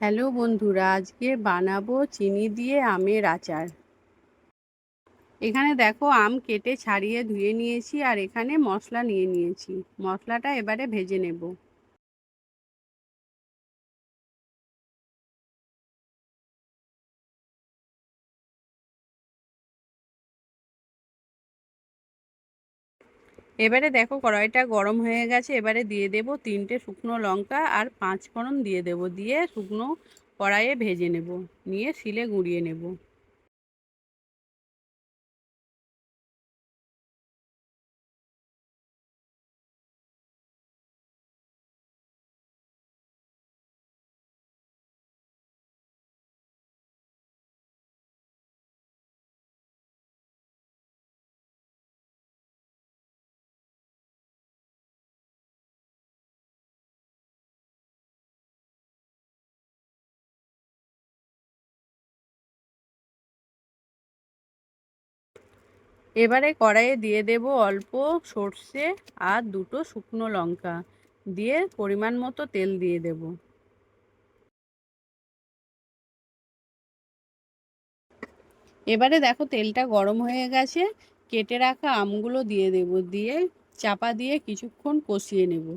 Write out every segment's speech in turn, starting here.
Hello বন্ধুরা, আজকে বানাবো চিনি দিয়ে আমের আচার। এখানে দেখো আম কেটে ছাড়িয়ে ধুয়ে নিয়েছি আর এখানে মশলা নিয়ে নিয়েছি। মশলাটা এবারে ভেজে নেব। এবারে দেখো কড়াইটা গরম হয়ে গেছে, এবারে দিয়ে দেব 3টে শুকনো লঙ্কা আর 5 ফোড়ন দিয়ে দেব, দিয়ে শুকনো কড়াইয়ে ভেজে নেব, নিয়ে শিলে গুঁড়িয়ে নেব। এবারে কড়াইয়ে দিয়ে দেব অল্প সর্ষে আর 2টো শুকনো লঙ্কা, দিয়ে পরিমাণ মতো তেল দিয়ে দেব। এবারে দেখো তেলটা গরম হয়ে গেছে, কেটে রাখা আমগুলো দিয়ে দেব, দিয়ে চাপা দিয়ে কিছুক্ষণ কষিয়ে নেব।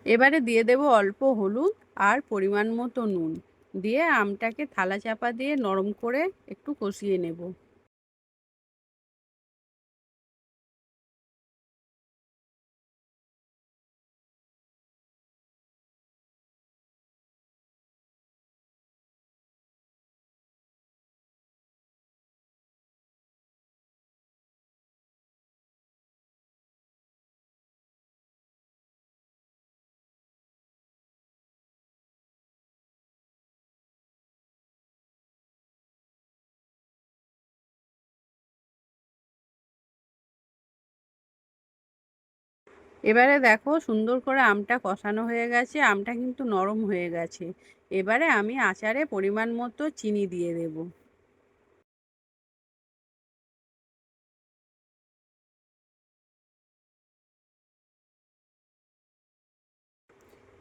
এবারে দিয়ে দেব অল্প হলুদ আর পরিমাণ মতো নুন, দিয়ে আমটাকে থালা চাপা দিয়ে নরম করে একটু কষিয়ে নেব। এবারে দেখো সুন্দর করে আমটা কষানো হয়ে গেছে, আমটা কিন্তু নরম হয়ে গেছে। এবারে আমি আচারে পরিমাণ মতো চিনি দিয়ে দেব।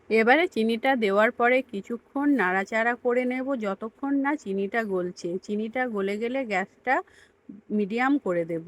এবারে চিনিটা দেওয়ার পরে কিছুক্ষণ নাড়াচাড়া করে নেব, যতক্ষণ না চিনিটা গলছে। চিনিটা গলে গেলে গ্যাসটা মিডিয়াম করে দেব।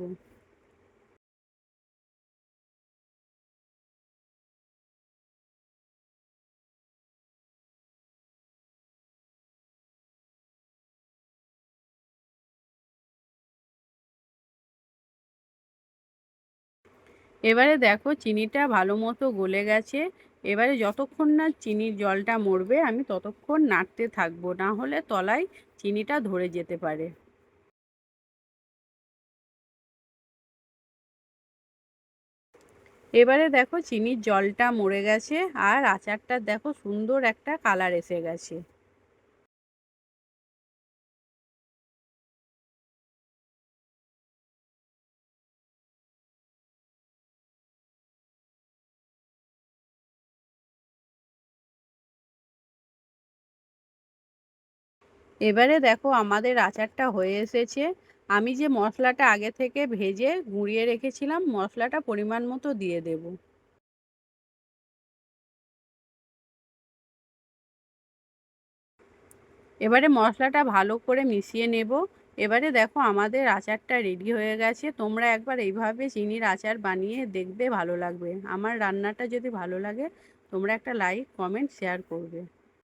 এবারে দেখো চিনিটা ভালো মতো গলে গেছে। এবারে যতক্ষণ না চিনির জলটা মরবে আমি ততক্ষণ নাড়তে থাকবো, না হলে তলায় চিনিটা ধরে যেতে পারে। এবারে দেখো চিনির জলটা মরে গেছে আর আচারটা দেখো সুন্দর একটা কালার এসে গেছে। এবারে দেখো আমাদের আচারটা হয়ে এসেছে। আমি যে মশলাটা আগে থেকে ভেজে গুঁড়িয়ে রেখেছিলাম, মশলাটা পরিমাণ মতো দিয়ে দেব। এবারে মশলাটা ভালো করে মিশিয়ে নেব। এবারে দেখো আমাদের আচারটা রেডি হয়ে গেছে। তোমরা একবার এইভাবে চিনির আচার বানিয়ে দেখবে, ভালো লাগবে। আমার রান্নাটা যদি ভালো লাগে তোমরা একটা লাইক, কমেন্ট, শেয়ার করবে।